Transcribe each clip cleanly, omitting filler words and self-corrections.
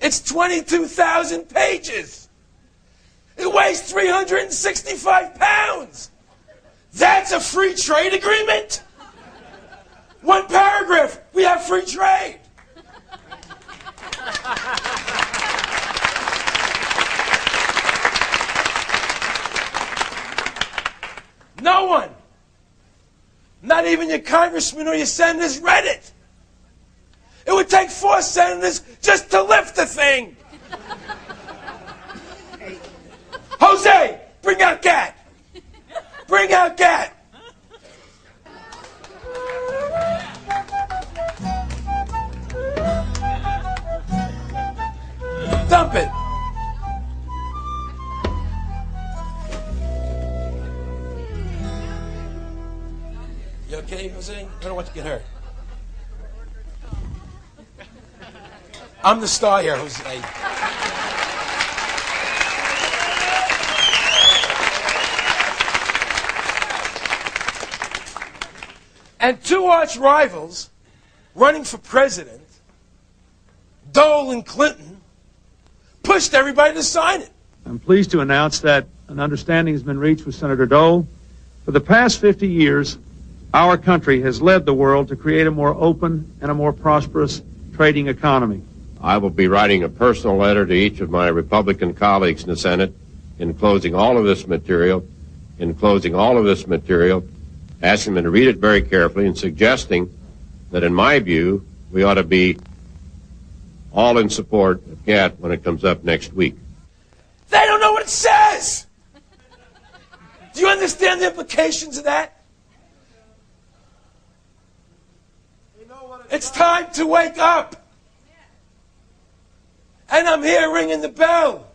It's 22,000 pages. It weighs 365 pounds. That's a free trade agreement? One paragraph, we have free trade. No one, not even your congressman or your senators, read it. It would take 4 senators just to lift the thing. Jose, bring out Gat. Bring out Gat. Dump it. You okay, Jose? I don't want you to get hurt. I'm the star here, Jose. And 2 arch rivals running for president, Dole and Clinton, pushed everybody to sign it. I'm pleased to announce that an understanding has been reached with Senator Dole. For the past 50 years, our country has led the world to create a more open and a more prosperous trading economy. I will be writing a personal letter to each of my Republican colleagues in the Senate enclosing all of this material, asking them to read it very carefully and suggesting that, in my view, we ought to be all in support of GATT when it comes up next week. They don't know what it says. Do you understand the implications of that? It's time to wake up. And I'm here ringing the bell.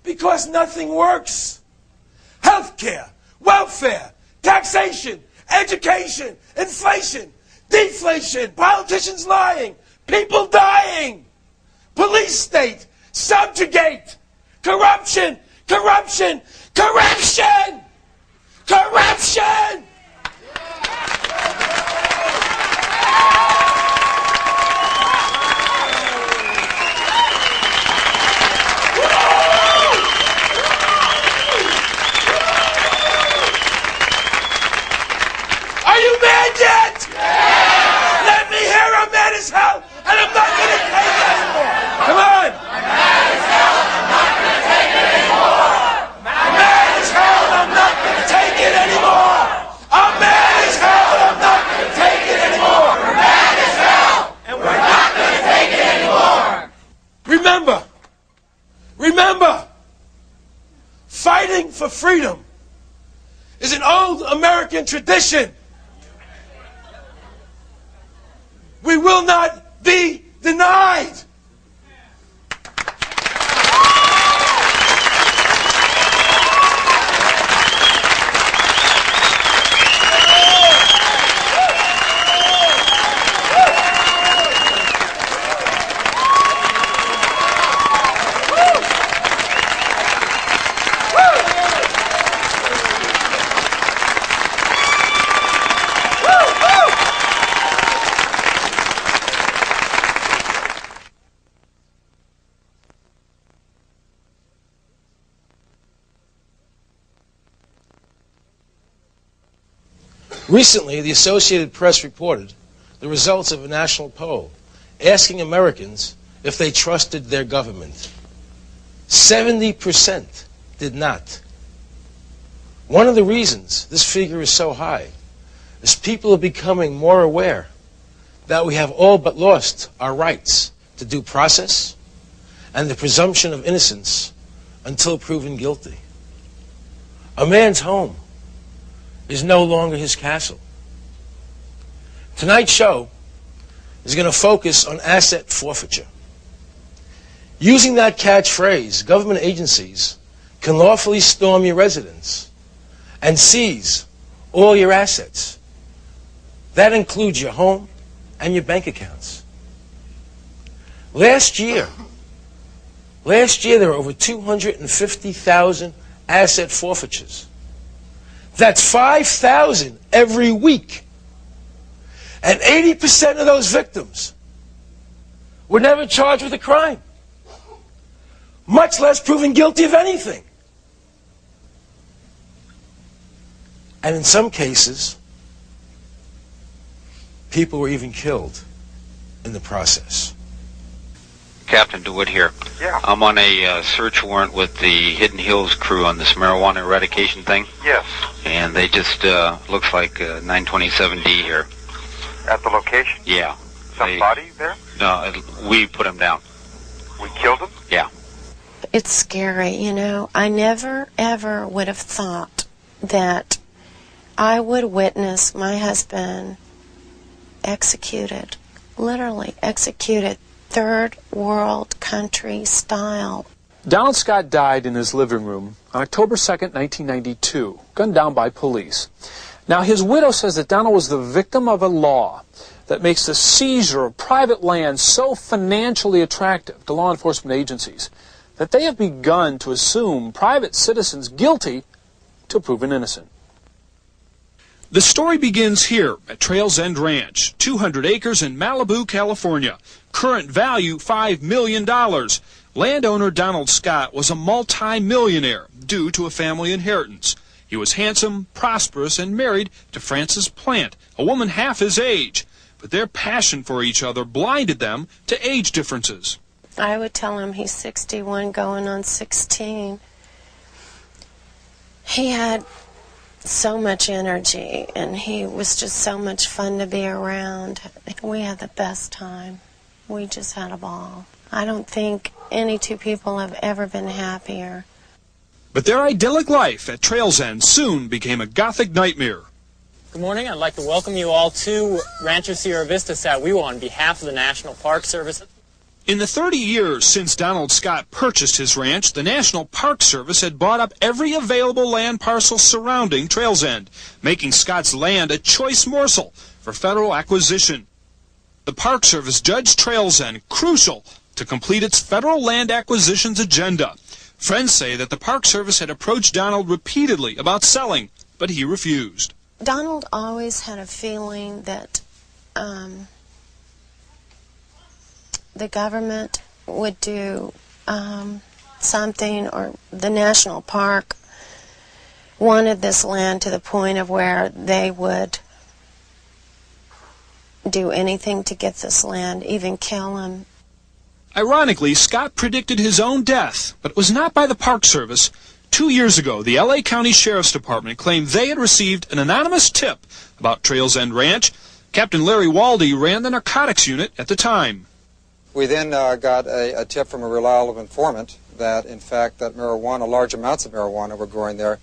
Because nothing works. Healthcare, welfare, taxation, education, inflation, deflation, politicians lying, people dying, police state, subjugate, corruption, corruption, corruption, corruption! Are you mad yet? Yeah. Let me hear I'm mad as hell, and I'm not going to take it anymore. Come on. I'm mad as hell, I'm not going to take it anymore. I'm mad as hell, I'm not going to take it anymore. I'm mad as hell, I'm not going to take it anymore. We're mad as hell, and we're not going to take it anymore. Remember, fighting for freedom is an old American tradition. We will not be denied. Recently, the Associated Press reported the results of a national poll asking Americans if they trusted their government. 70% did not. One of the reasons this figure is so high is people are becoming more aware that we have all but lost our rights to due process and the presumption of innocence until proven guilty. A man's home is no longer his castle. Tonight's show is going to focus on asset forfeiture. Using that catchphrase, government agencies can lawfully storm your residence and seize all your assets. That includes your home and your bank accounts. Last year there were over 250,000 asset forfeitures. That's 5,000 every week. And 80% of those victims were never charged with a crime, much less proven guilty of anything. And in some cases, people were even killed in the process. Captain DeWitt here. Yeah. I'm on a search warrant with the Hidden Hills crew on this marijuana eradication thing. Yes. And they just, looks like 927D here. At the location? Yeah. Somebody there? No, we put them down. We killed him? Yeah. It's scary, you know. I never, ever would have thought that I would witness my husband executed, literally executed, third world country style. Donald Scott died in his living room on October 2nd, 1992, gunned down by police. Now, his widow says that Donald was the victim of a law that makes the seizure of private land so financially attractive to law enforcement agencies that they have begun to assume private citizens guilty till proven innocent. The story begins here at Trails End Ranch, 200 acres in Malibu, California. Current value $5 million. Landowner Donald Scott was a multi-millionaire due to a family inheritance. He was handsome, prosperous, and married to Frances Plant, a woman half his age. But their passion for each other blinded them to age differences. I would tell him he's 61 going on 16. He had so much energy, and he was just so much fun to be around. We had the best time. We just had a ball. I don't think any two people have ever been happier. But their idyllic life at Trails End soon became a gothic nightmare. Good morning. I'd like to welcome you all to Rancho Sierra Vista Sat We Will on behalf of the National Park Service. In the 30 years since Donald Scott purchased his ranch, the National Park Service had bought up every available land parcel surrounding Trails End, making Scott's land a choice morsel for federal acquisition. The Park Service judged Trails End crucial to complete its federal land acquisitions agenda. Friends say that the Park Service had approached Donald repeatedly about selling, but he refused. Donald always had a feeling that the government would do something, or the national park wanted this land to the point of where they would do anything to get this land, even kill him. Ironically, Scott predicted his own death, but it was not by the Park Service. 2 years ago, the L.A. County Sheriff's Department claimed they had received an anonymous tip about Trails End Ranch. Captain Larry Waldy ran the narcotics unit at the time. We then got a tip from a reliable informant that, in fact, that marijuana, large amounts of marijuana were growing there.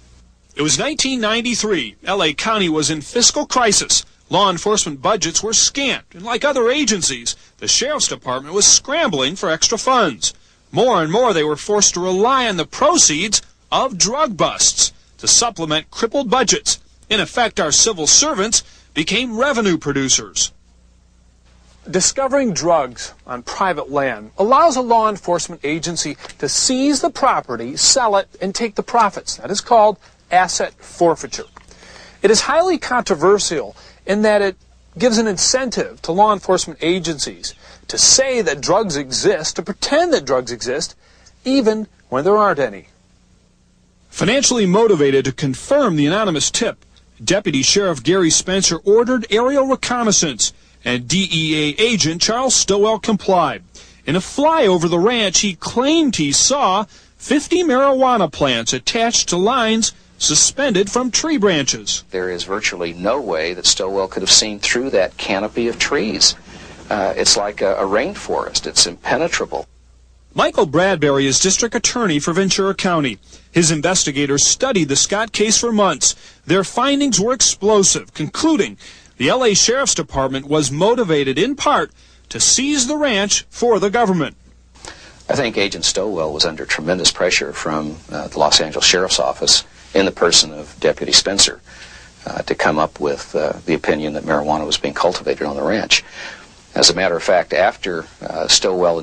It was 1993. L.A. County was in fiscal crisis. Law enforcement budgets were scant, and like other agencies, the Sheriff's Department was scrambling for extra funds. More and more, they were forced to rely on the proceeds of drug busts to supplement crippled budgets. In effect, our civil servants became revenue producers. Discovering drugs on private land allows a law enforcement agency to seize the property, sell it, and take the profits. That is called asset forfeiture. It is highly controversial in that it gives an incentive to law enforcement agencies to say that drugs exist, to pretend that drugs exist, even when there aren't any. Financially motivated to confirm the anonymous tip, Deputy Sheriff Gary Spencer ordered aerial reconnaissance, and DEA agent Charles Stowell complied. In a fly over the ranch, he claimed he saw 50 marijuana plants attached to lines suspended from tree branches. There is virtually no way that Stowell could have seen through that canopy of trees. It's like a rainforest. It's impenetrable. Michael Bradbury is district attorney for Ventura County. His investigators studied the Scott case for months. Their findings were explosive, concluding the L.A. Sheriff's Department was motivated in part to seize the ranch for the government. I think Agent Stowell was under tremendous pressure from the Los Angeles Sheriff's Office in the person of Deputy Spencer to come up with the opinion that marijuana was being cultivated on the ranch. As a matter of fact, after Stowell